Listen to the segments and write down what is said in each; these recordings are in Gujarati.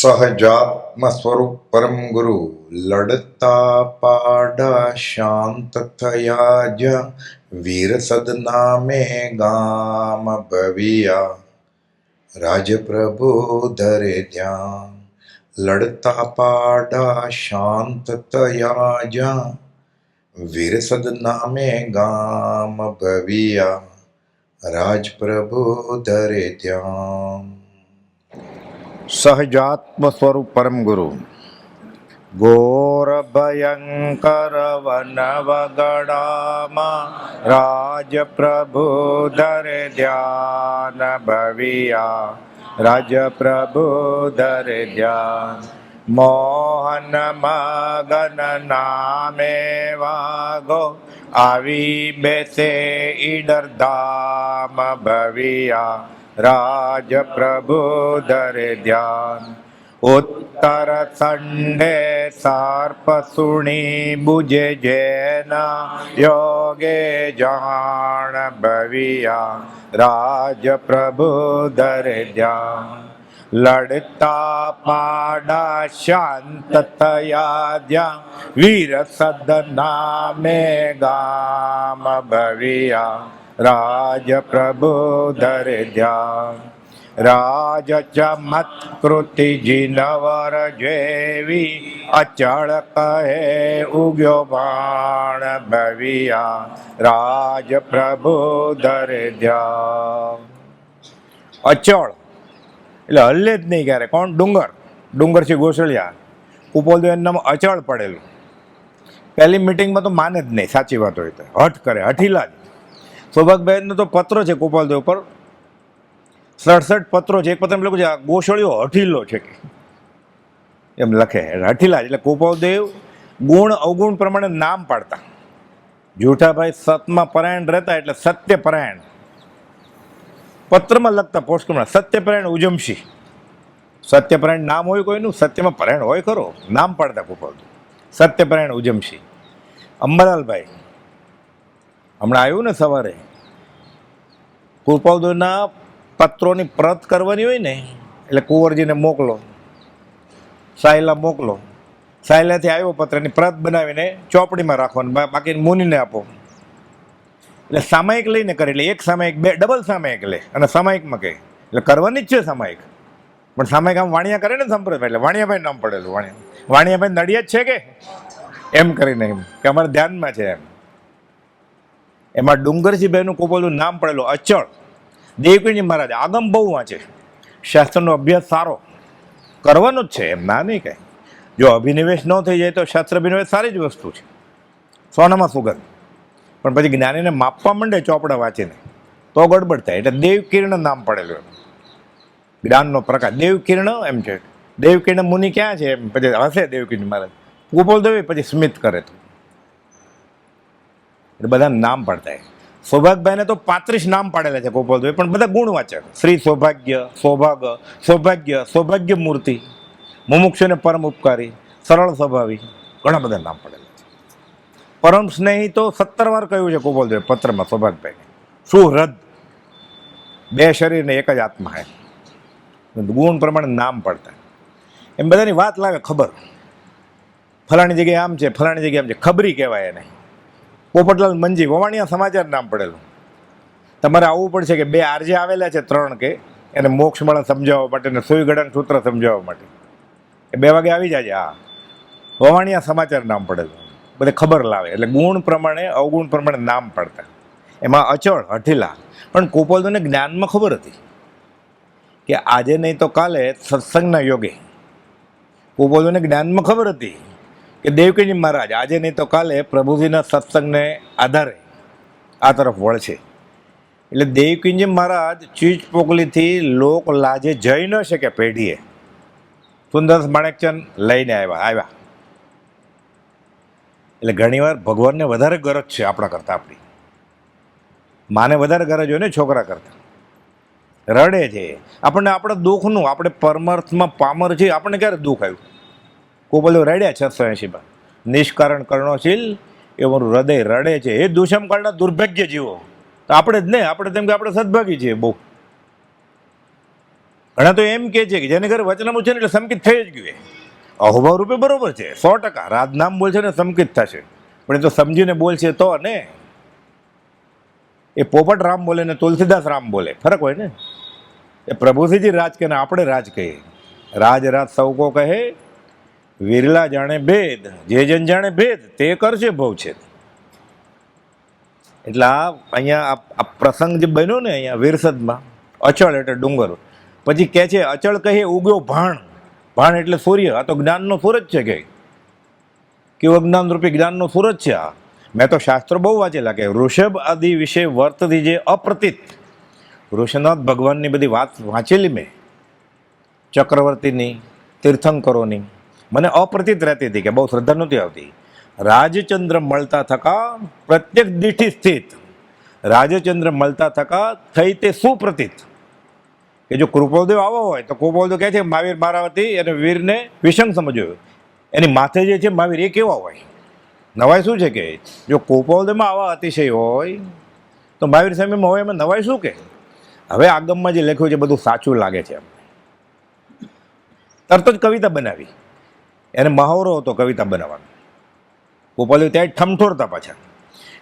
સહજાત્મ સ્વરૂપ પરમ ગુરુ લડતા પાડા શાંત થયા જ વીર સદનામે ગામ ભવિયા રાજપ્રભુ ધરે ધ્યાન લડતા પાડા શાંત થયા જ વીર સદનામે ગામ ભવિયા રાજપ્રભુ ધરે ધ્યાન. સહજાત્મ સ્વરૂપ પરમ ગુરુ ઘોર ભયંકર વન વગડામાં રાજપ્રભુ ધરે ધ્યાન ભવિયા રાજપ્રભુ ધરે ધ્યાન મોહન મગન નામે વાગો આવી બેસે ઈડર ધામ ભવિયા રાજપ્રભુ ધરે ધ્યાન ઉત્તર સંડે સર્પ સુણી બુજે જેના યોગે જાણ ભવિયા રાજપ્રભુ ધરે ધ્યાન લડતા પાડા શાંત થયા જ્યાં વીર સદનામે ગામ ભવિયા રાજપ્રભુ ધરે ધ્યાન રાજ ચમત્કૃતિ જીનવર જેવી અચળ કહે ઉગ્યો બાણ ભવિયા રાજપ્રભુ ધરે ધ્યાન. અચળ એટલે હલ્લે જ નહીં ક્યારે. કોણ? ડુંગર છે ગોસળિયા કુપોલદેવ એનું નામ અચળ પડેલું. પહેલી મિટિંગમાં તો માને જ નહીં, સાચી વાત હોય તો હઠ કરે, હઠીલા જ. સૌભાગભાઈનો તો પત્રો છે કુપાલદેવ પર, 67 પત્રો છે. એક પત્ર લખ્યું છે ગોસળિયો હઠીલો છે કે એમ લખે, હઠીલા. એટલે કુપાલદેવ ગુણ અવગુણ પ્રમાણે નામ પાડતા. જૂઠાભાઈ સતમાં પરાયણ રહેતા એટલે સત્યપરાયણ પત્રમાં લખતા, પોસ્ટમાં સત્યપરાયણ ઉજમશી. સત્યપરાયણ નામ હોય કોઈનું, સત્યમાં પરાયણ હોય ખરો, નામ પાડતા કુપાલદેવ સત્યપરાયણ ઉજમશી. અંબાલાલભાઈ હમણાં આવ્યું ને સવારે, કુપાલદેવના પત્રોની પ્રત કરવાની હોય ને એટલે કુંવરજીને મોકલો, સાયલા મોકલો. સાયલાથી આવ્યો પત્રની પ્રત બનાવીને ચોપડીમાં રાખવાનું, બાકી મુનિને આપો. એટલે સામાયિક લઈને કરે, એટલે એક સામાયિક બે ડબલ સામાયિક લે અને સામાયિકમાં કહે એટલે કરવાની જ છે સામાયિક. પણ સામાયિક આમ વાણિયા કરે ને સંપ્રદાય, એટલે વાણિયાભાઈ નામ પડેલું. વાણિયાભાઈ નડિયા જ છે કે એમ કરીને, એમ કે અમારા ધ્યાનમાં છે એમ. એમાં ડુંગરજીભાઈનું કુપાલદેવ નામ પડેલું અચળ. દેવકીજી મહારાજ આગમ બહુ વાંચે, શાસ્ત્રનો અભ્યાસ સારો કરવાનો જ છે એમ, ના નહીં કાંઈ. જો અભિનિવેશ ન થઈ જાય તો શાસ્ત્ર અભિનિવેશ સારી જ વસ્તુ છે, સોનામાં સુગંધ. પણ પછી જ્ઞાનીને માપવા માંડે ચોપડા વાંચીને તો ગડબડ થાય. એટલે દેવકીર્ણ નામ પડેલું એમ, જ્ઞાનનો પ્રકાશ દેવકીર્ણ એમ છે. દેવકીર્ણ મુનિ ક્યાં છે એમ પછી હશે દેવકીજી મહારાજ. કુપાલદેવ પછી સ્મિત કરે તો એટલે બધા નામ પાડતા. સૌભાગભાઈને તો 35 નામ પાડેલા છે કુપાલદેવ, પણ બધા ગુણવાચક. શ્રી સૌભાગ્ય, સૌભાગ્ય, સૌભાગ્ય મૂર્તિ, મુમુક્ષુને પરમ ઉપકારી, સરળ સ્વભાવી, ઘણા બધા નામ પડેલા છે. પરમ સ્નેહી તો 17 વાર કહ્યું છે કુપાલદેવ પત્રમાં સૌભાગભાઈને. સુહૃદ, 2 શરીર ને એક જ આત્મા હે. ગુણ પ્રમાણે નામ પડતા. એમ બધાની વાત લાવે ખબર, ફલાણી જગ્યાએ આમ છે, ફલાણી જગ્યાએ આમ છે, ખબરી કહેવાય એને. પોપટલાલ મંજી, વવાણિયા સમાચાર નામ પડેલું. તમારે આવવું પડશે કે 2 આરજે આવેલા છે 3 કે એને મોક્ષમાળા સમજાવવા માટે ને સુઈગડાનું સૂત્ર સમજાવવા માટે, એ 2 વાગે આવી જાય. હા, વવાણિયા સમાચાર નામ પડેલું. બધે ખબર લાવે. એટલે ગુણ પ્રમાણે અવગુણ પ્રમાણે નામ પડતા. એમાં અચળ હઠીલા. પણ કુપાલદેવને જ્ઞાનમાં ખબર હતી કે આજે નહીં તો કાલે સત્સંગના યોગે. કુપાલદેવને જ્ઞાનમાં ખબર હતી કે દેવકીજી મહારાજ આજે નહીં તો કાલે પ્રભુજીના સત્સંગને આધારે આ તરફ વળશે. એટલે દેવકીજી મહારાજ ચીજ પોકલીથી લોક લાજે જઈ ન શકે પેઢીએ. સુંદરસ માણેકચંદ લઈને આવ્યા. એટલે ઘણીવાર ભગવાનને વધારે ગરજ છે આપણા કરતાં. આપણી માને વધારે ગરજ હોય ને છોકરા કરતાં. રડે છે આપણને, આપણા દુઃખનું. આપણે પરમાર્થમાં પામર છીએ, આપણને ક્યારે દુઃખ આવ્યું? કુપાલદેવ રડ્યા 680 નિષ્કારણ કર્ણશીલ એ મારું હૃદય રડે છે, એ દુષ્મકાળના દુર્ભાગ્ય જીવો. તો આપણે જ નહીં, આપણે તેમ કે આપણે સદભાગી છીએ બહુ. ઘણા તો એમ કે છે કે જેને ઘરે વચનામું છે ને એટલે સંકિત થઈ જ ગયું. અહોભાવ રૂપે બરોબર છે, 100%. રાજ નામ બોલશે ને સંકિત થશે, પણ એ તો સમજીને બોલશે તો ને. એ પોપટ રામ બોલે ને તુલસીદાસ રામ બોલે, ફરક હોય ને. એ પ્રભુસિંહજી રાજ કહે ને આપણે રાજ કહીએ. રાજ રાજ સૌ કો કહે, વિરલા જાણે ભેદ, જે જન જાણે ભેદ તે કરશે ભવ છે. એટલે અહીંયા આ પ્રસંગ જે બન્યો ને અહીંયા વીરસદમાં, અચળ એટલે ડુંગર, પછી કહે છે અચળ કહે ઉગ્યો ભાણ. ભાણ એટલે સૂર્ય. આ તો જ્ઞાનનો સૂરજ છે કે કેવું અજ્ઞાન રૂપી જ્ઞાનનો સૂરજ છે આ. મેં તો શાસ્ત્રો બહુ વાંચેલા કે ઋષભ આદિ વિશે વર્તતી જે અપ્રતીત ઋષનાથ ભગવાનની બધી વાત વાંચેલી મેં, ચક્રવર્તીની, તીર્થંકરોની, મને અપ્રતીત રહેતી હતી કે બહુ શ્રદ્ધા નહોતી આવતી. રાજચંદ્ર મળતા થકા પ્રત્યેક દીઠી સ્થિત, રાજચંદ્ર મળતા થકા થઈ તે સુપ્રતીત. કે જો કૃપાલદેવ આવો હોય તો કૃપાલદેવ કહે છે મહાવીર મારા વતી અને વીરને વિષંગ સમજ્યો. એની માથે જે છે મહાવીર એ કેવા હોય. નવાઈ શું છે કે જો કૃપાલદેવમાં આવા અતિશય હોય તો મહાવીર સ્વામીમાં હોય એમાં નવાઈ શું કે. હવે આગમમાં જે લખ્યું છે બધું સાચું લાગે છે. તરત જ કવિતા બનાવી, એને મહાવરો હતો કવિતા બનાવવાનો. કૃપાલદેવ ત્યાં ઠમઠોરતા પાછા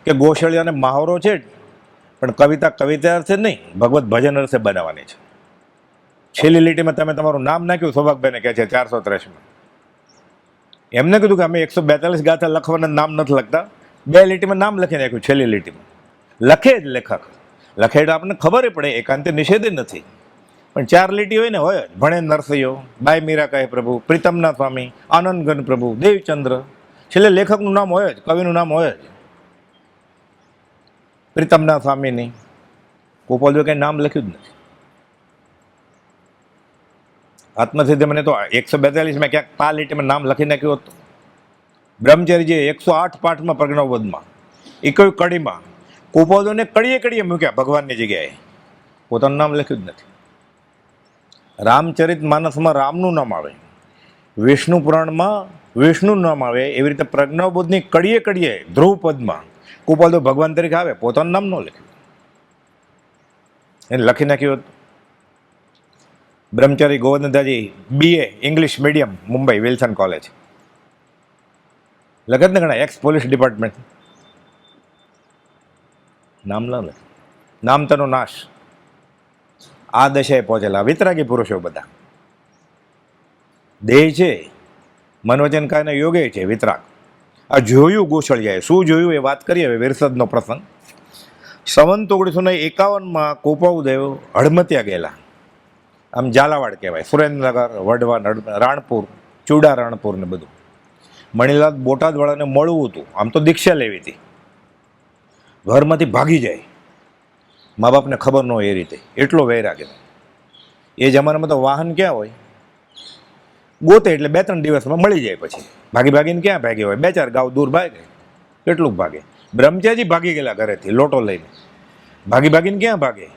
કે ગોશળિયાને મહાવરો છે પણ કવિતા કવિતા અર્થે નહીં, ભગવત ભજન અર્થે બનાવવાની છે. છેલ્લી લીટીમાં તમે તમારું નામ નાખ્યું, સૌભાગભાઈને કહે છે 463માં. એમને કીધું કે અમે 142 ગાથા લખવાના નામ નથી લખતા, 2 લીટીમાં નામ લખી નાખ્યું. છેલ્લી લીટીમાં લખે જ લેખક, લખે એટલે આપણને ખબર પડે, એકાંતે નિષેધે નથી. પણ 4 લીટી હોય ને હોય જ. ભણે નરસૈયો, બાઈ મીરા કહે પ્રભુ, પ્રીતમના સ્વામી, આનંદગન પ્રભુ, દેવચંદ્ર, છેલ્લે લેખકનું નામ હોય જ, કવિનું નામ હોય જ. પ્રીતમના સ્વામીની કૃપાલદેવે કંઈ નામ લખ્યું જ નથી. આત્મસિદ્ધિ મને તો 142માં ક્યાંક 5 લીટીમાં નામ લખી નાખ્યું હતું. બ્રહ્મચર્યજીએ 108 પાઠમાં પ્રજ્ઞાબોધમાં, એ કઈ કડીમાં કૃપાલદેવને કડીએ કડીએ મૂક્યા ભગવાનની જગ્યાએ, પોતાનું નામ લખ્યું જ નથી. રામચરિત માનસમાં રામનું નામ આવે, વિષ્ણુ પુરાણમાં વિષ્ણુનું નામ આવે, એવી રીતે પ્રજ્ઞાબોધની કડીએ કડીએ ધ્રુવપદમાં કૃપાલદેવ ભગવાન તરીકે આવે, પોતાનું નામ ન લખ્યું, એને લખી નાખ્યું હતું. બ્રહ્મચારી Govardhandasji BA English medium, Mumbai Wilson college, લખત ને ઘણા, એક્સ પોલીસ ડિપાર્ટમેન્ટ, નામ ન લખે. નામ તેનો નાશ. આ દશાએ પહોંચેલા વિતરાગી પુરુષો બધા. દેહ છે, મનવચન કાયના યોગે છે વિતરાગ. આ જોયું ગોસળિયાએ, શું જોયું એ વાત કરીએ હવે. વીરસદનો પ્રસંગ. સંવંત 1951માં કૃપાલદેવ હડમતિયા ગયેલા. આમ ઝાલાવાડ કહેવાય, સુરેન્દ્રનગર, વઢવા, રાણપુર, ચુડા રાણપુર ને બધું. મણીલાલ બોટાદવાળાને મળવું હતું, આમ તો દીક્ષા લેવી હતી. ઘરમાંથી ભાગી જાય, મા બાપને ખબર ન હોય એ રીતે, એટલો વૈરાગ. એ જમાનામાં તો વાહન ક્યાં હોય, ગોતે એટલે 2-3 દિવસમાં મળી જાય. પછી ભાગી ભાગીને ક્યાં ભાગે હોય, 2-4 ગાવ દૂર ભાગે, કેટલું ભાગે. બ્રહ્મચારી ભાગી ગયેલા ઘરેથી લોટો લઈને. ભાગી ભાગીને ક્યાં ભાગે,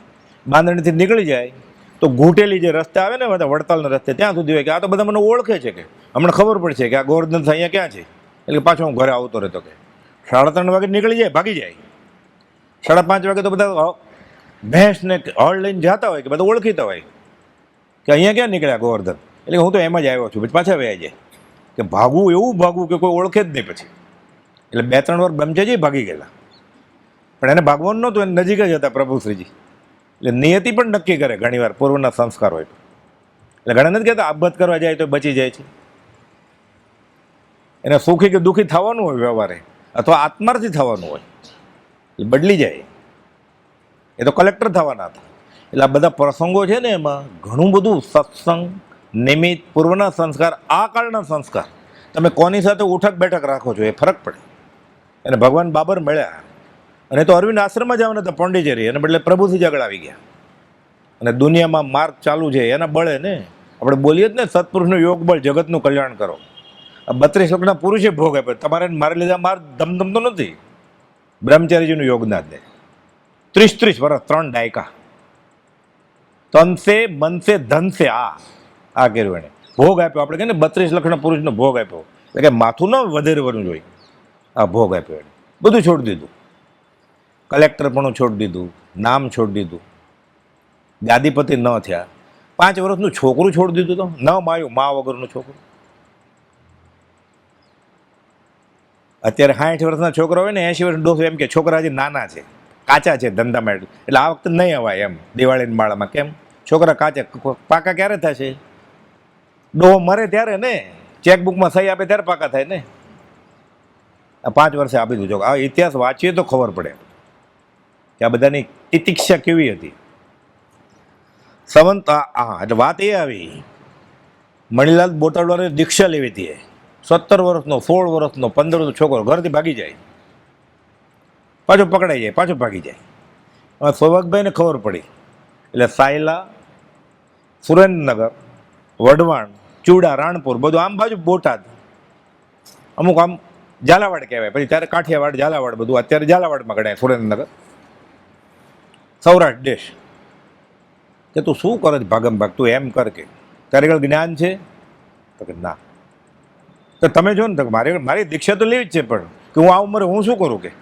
બાંધણીથી નીકળી જાય તો ઘૂંટેલી જે રસ્તે આવે ને બધા વડતાલના રસ્તે, ત્યાં સુધી હોય કે આ તો બધા મને ઓળખે છે, કે હમણાં ખબર પડશે કે આ ગોવર્ધન અહીંયા ક્યાં છે, એટલે પાછો હું ઘરે આવતો રહેતો. કે 3:30 વાગે નીકળી જાય, ભાગી જાય. 5:30 વાગે તો બધા ભેંસને હળ લઈને જતા હોય, કે બધા ઓળખીતા હોય કે અહીંયા ક્યાં નીકળ્યા ગોવર્ધન, એટલે હું તો એમ જ આવ્યો છું. પછી પાછા વયા જાય કે ભાગવું, એવું ભાગવું કે કોઈ ઓળખે જ નહીં પછી. એટલે 2-3 વાર બ્રહ્મચારી ભાગી ગયેલા, પણ એને ભાગવાનું નહોતું, એને નજીક જ હતા પ્રભુશ્રીજી. એટલે નિયતિ પણ નક્કી કરે ઘણીવાર, પૂર્વના સંસ્કાર હોય. એટલે ઘણા નથી કહેતા આપઘાત કરવા જાય તો બચી જાય છે. એને સુખી કે દુઃખી થવાનું હોય વ્યવહારે, અથવા આત્માર્થી થવાનું હોય, એટલે બદલી જાય. એ તો કલેક્ટર થવાના હતા. એટલે આ બધા પ્રસંગો છે ને, એમાં ઘણું બધું સત્સંગ, નિમિત્ત, પૂર્વના સંસ્કાર, આ કાળના સંસ્કાર, તમે કોની સાથે ઉઠક બેઠક રાખો છો એ ફરક પડે. એને ભગવાન બાબર મળ્યા, અને તો અરવિંદ આશ્રમમાં જવાના હતા પોંડિચેરી, અને બદલે પ્રભુથી આગળ આવી ગયા. અને દુનિયામાં માર્ગ ચાલુ છે એના બળે ને આપણે બોલીએ જ ને, સત્પુરુષનું યોગ બળ જગતનું કલ્યાણ કરો. આ 32 લોકના પુરુષે ભોગ આપ્યો, તમારે મારે લીધા માર ધમધમતો નથી. બ્રહ્મચારીજીનું યોગદાન દે 30 વર્ષ, 3 દાયકા, તનસે મનસે ધનસે આ કર્યું એને, ભોગ આપ્યો. આપણે કહીએ ને 32 લાખના પુરુષનો ભોગ આપ્યો, એટલે કે માથું ન વધેરવાનું જોઈએ. આ ભોગ આપ્યો એને, બધું છોડી દીધું. કલેક્ટર પણ છોડી દીધું, નામ છોડી દીધું, ગાદીપતિ ન થયા, 5 વર્ષનું છોકરું છોડી દીધું તો ન માયું, મા વગરનું છોકરું. અત્યારે 60 વર્ષના છોકરા હોય ને 80 વર્ષ ડોસો એમ કે છોકરા હજી નાના છે, કાચા છે ધંધામાં, એટલે આ વખતે નહીં અવાય એમ દિવાળીની માળામાં. કેમ? છોકરા કાચા, પાકા ક્યારે થશે? ડોહો મરે ત્યારે ને, ચેકબુકમાં સહી આપે ત્યારે પાકા થાય ને. આ 5 વર્ષે આપી દીધું. આ ઇતિહાસ વાંચીએ તો ખબર પડે કે આ બધાની તિતિક્ષા કેવી હતી. સંવંત હા, એટલે વાત એ આવી, મણિલાલ બોટાદવાળાએ દીક્ષા લેવી હતી. 17 વર્ષનો, 16 વર્ષનો, 15 વર્ષનો છોકરો ઘરથી ભાગી જાય, પાછો પકડાઈ જાય, પાછો ભાગી જાય. હવે સૌભાગભાઈને ખબર પડી એટલે સાયલા, સુરેન્દ્રનગર, વઢવાણ, ચૂડા, રાણપુર બધું આમ બાજુ બોટાદ, અમુક આમ ઝાલાવાડ કહેવાય, પછી ત્યારે કાઠિયાવાડ, ઝાલાવાડ બધું અત્યારે ઝાલાવાડમાં ગણાય, સુરેન્દ્રનગર, સૌરાષ્ટ્ર દેશ. કે તું શું કરે છે ભાગમ ભાગ, તું એમ કર કે તારી આગળ જ્ઞાન છે? તો કે ના. તો તમે જો ને, મારી દીક્ષા તો લેવી જ છે, પણ કે હું આ ઉંમરે હું શું કરું કે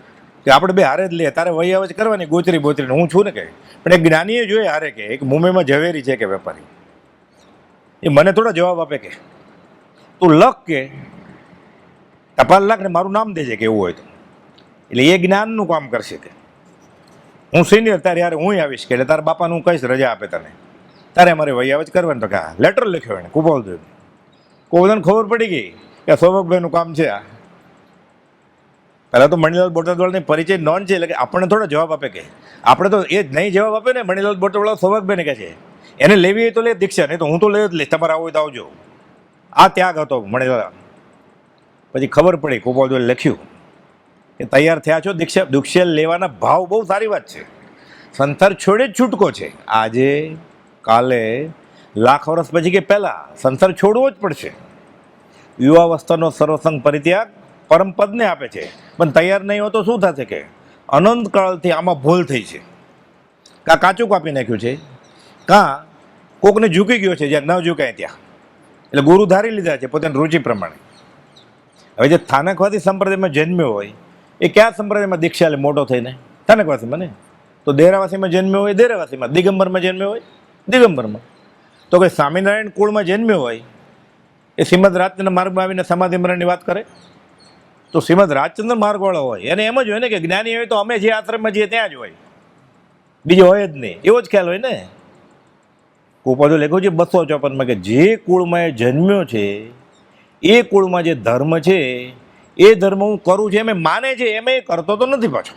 આપણે બે હારે જ લઈએ, તારે વૈયાવજ કરવાની ગોચરી બોચરીને હું છું ને કે. પણ એક જ્ઞાનીએ જોઈએ હારે કે એક મુંબઈમાં ઝવેરી છે કે વેપારી, એ મને થોડા જવાબ આપે કે તું લખ કે ટપાલ લખ ને મારું નામ દેજે કે એવું હોય તો. એટલે એ જ્ઞાનનું કામ કરશે કે હું સિનિયર, તારે યાર હું આવીશ કે એટલે તારા બાપાને હું કહીશ રજા આપે તને, તારે અમારે વૈયાવજ કરવાની. તો કે હા, લેટર લખ્યો એને કુપાલદેવ. કોઈને ખબર પડી ગઈ કે સૌભાગભાઈનું કામ છે આ. પહેલાં તો મણિલાલ બોટાદવાળાની પરિચય નોન છે, એટલે કે આપણને થોડા જવાબ આપે કે આપણે તો એ જ નહીં જવાબ આપે ને. મણિલાલ બોટાદવાળા સૌભાગભાઈને કહે છે એને લેવી હોય તો લે દીક્ષા, નહીં તો હું તો લઈ જ લઈશ, તમારે આવું હોય તો આવજો. આ ત્યાગ હતો મણિલાલ. પછી ખબર પડી, કુપાલદેવે લખ્યું કે તૈયાર થયા છો દીક્ષા લેવાના ભાવ. બહુ સારી વાત છે. સંસાર છોડે જ છૂટકો છે. આજે કાલે લાખ વર્ષ પછી કે પહેલાં સંસાર છોડવો જ પડશે. યુવાવસ્થાનો સર્વસંગ પરિત્યાગ પરમપદને આપે છે, પણ તૈયાર નહીં હો તો શું થશે કે અનંત કાળથી આમાં ભૂલ થઈ છે. કાં કાચું કાપી નાખ્યું છે, કાં કોકને ઝૂકી ગયો છે જ્યાં ન ઝૂકાય ત્યાં, એટલે ગુરુ ધારી લીધા છે પોતાની રુચિ પ્રમાણે. હવે જે સ્થાનકવાદી સંપ્રદાયમાં જન્મ્યો હોય એ કયા સંપ્રદાયમાં દીક્ષા લે મોટો થઈને? સ્થાનકવાસીમાં ને. તો દેરાવાસીમાં જન્મ્યો હોય દેરાવાસીમાં, દિગંબરમાં જન્મ્યો હોય દિગંબરમાં. તો કોઈ સ્વામિનારાયણ કુળમાં જન્મ્યો હોય એ શ્રીમદ રાજચંદ્ર માર્ગમાં આવીને સમાધિ મરણની વાત કરે? તો શ્રીમદ રાજચંદ્ર માર્ગવાળો હોય એને એમ જ હોય ને કે જ્ઞાની હોય તો અમે જે આશ્રમમાં જઈએ ત્યાં જ હોય, બીજો હોય જ નહીં, એવો જ ખ્યાલ હોય ને. કુપાલદેવે લખ્યું છે 254માં કે જે કુળમાં એ જન્મ્યો છે એ કુળમાં જે ધર્મ છે એ ધર્મ હું કરું છું એમ માને છે, એમ એ કરતો તો નથી પાછો.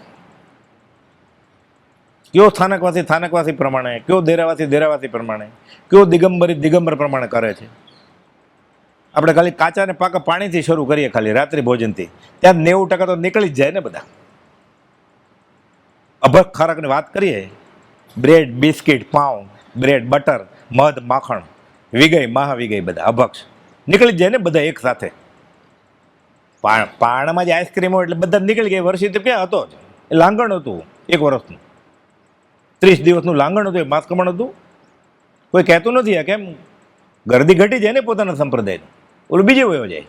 કયો સ્થાનકવાસી પ્રમાણે, કયો દેરાવાસી પ્રમાણે, કયો દિગંબર પ્રમાણે કરે છે. આપણે ખાલી કાચા ને પાકા પાણીથી શરૂ કરીએ, ખાલી રાત્રિ ભોજનથી, ત્યાં 90% તો નીકળી જ જાય ને બધા. અભક ખોરાકની વાત કરીએ, બ્રેડ, બિસ્કિટ, પાઉં, બ્રેડ, બટર, મધ, માખણ, વિગઈ, મહાવિગઈ, બધા અભક્ષ નીકળી જ જાય ને બધા એક સાથે. પાણામાં જે આઈસ્ક્રીમ હોય એટલે બધા નીકળી ગયા. વર્ષી તો ક્યાં હતો જ, એ લાંગણ હતું 1 વર્ષનું, 30 દિવસનું લાંગણ હતું, એ માસકમણ હતું. કોઈ કહેતું નથી આ કેમ ગરદી ઘટી જાય ને પોતાના સંપ્રદાયનું, ઓલું બીજે વયો જાય.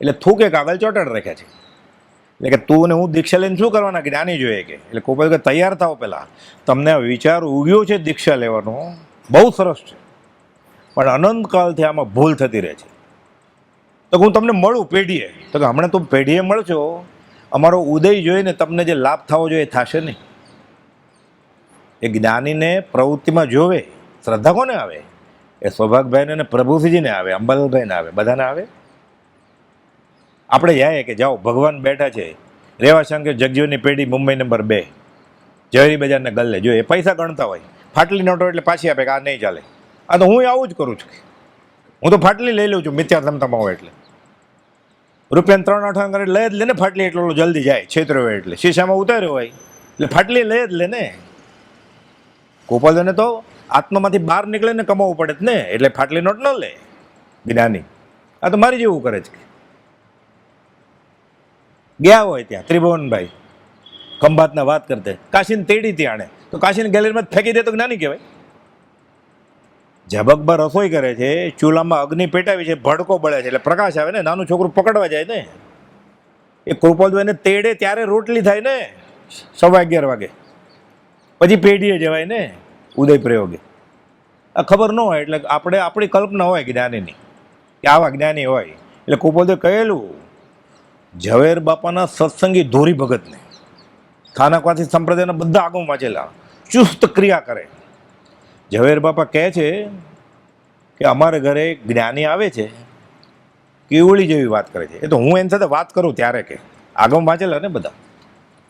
એટલે થૂકે કાગળ ચોટાડ રાખ્યા છે. એટલે કે તું ને હું દીક્ષા લઈને શું કરવાના, જ્ઞાની જોઈએ કે. એટલે કોઈ કે તૈયાર થાવ પહેલાં, તમને આ વિચાર ઉગ્યો છે દીક્ષા લેવાનો, બહુ સરસ છે, પણ અનંતકાળથી આમાં ભૂલ થતી રહે છે. તો હું તમને મળું પેઢીએ, તો કે હમણાં તું પેઢીએ મળશો, અમારો ઉદય જોઈને તમને જે લાભ થવો જોઈએ એ થશે નહીં. એ જ્ઞાનીને પ્રવૃત્તિમાં જોવે. શ્રદ્ધા કોને આવે? એ સૌભાગભાઈને અને પ્રભુસિંહજીને આવે, અંબાલાલભાઈને આવે, બધાને આવે. આપણે જાય કે જાઓ ભગવાન બેઠા છે, રેવાશંકર જગજીવનની પેઢી મુંબઈ નંબર 2 ઝવેરી બજારને ગલ્લે. જો એ પૈસા ગણતા હોય, ફાટલી નોટો એટલે પાછી આપે કે આ નહીં ચાલે. આ તો હું આવું જ કરું છું, હું તો ફાટલી લઈ લઉં છું મિથ્યા ધમધમા હોય એટલે. રૂપિયાને 3 8 લઈ જ લે ને ફાટલી, એટલો જલ્દી જાય છેતરો હોય એટલે. શીશામાં ઉતાર્યો હોય એટલે ફાટલી લઈ જ લે ને. ગોપાલદેવને તો આત્મામાંથી બહાર નીકળે ને કમાવવું પડે જ ને, એટલે ફાટલી નોટ ન લે જ્ઞાની. આ તો મારી જેવું કરે છે. ગયા હોય ત્યાં ત્રિભુવનભાઈ ખંભાતના વાત કરતે, કાશીને તેડી ત્યાં આણે, તો કાશીને ગેલેરીમાં ફેંકી દે તો જ્ઞાની કહેવાય. ઝબકભર રસોઈ કરે છે, ચૂલામાં અગ્નિ પેટાવી છે, ભડકો બળે છે એટલે પ્રકાશ આવે ને, નાનું છોકરું પકડવા જાય ને. એ કૃપાલદેવને તેડે ત્યારે રોટલી થાય ને 11:15 વાગે, પછી પેઢીએ જવાય ને ઉદય પ્રયોગે. આ ખબર ન હોય એટલે આપણે આપણી કલ્પના હોય જ્ઞાનીની કે આવા જ્ઞાની હોય. એટલે કુપોલદેવ કહેલું ઝવેર બાપાના સત્સંગી ધોરી ભગતને સ્થાનકવાસી સંપ્રદાયના બધા આગમ વાંચેલા ચુસ્ત ક્રિયા કરે. ઝવેર બાપા કહે છે કે અમારે ઘરે જ્ઞાની આવે છે કેવળી જેવી વાત કરે છે. એ તો હું એની સાથે વાત કરું ત્યારે કે આગમ વાંચેલા ને બધા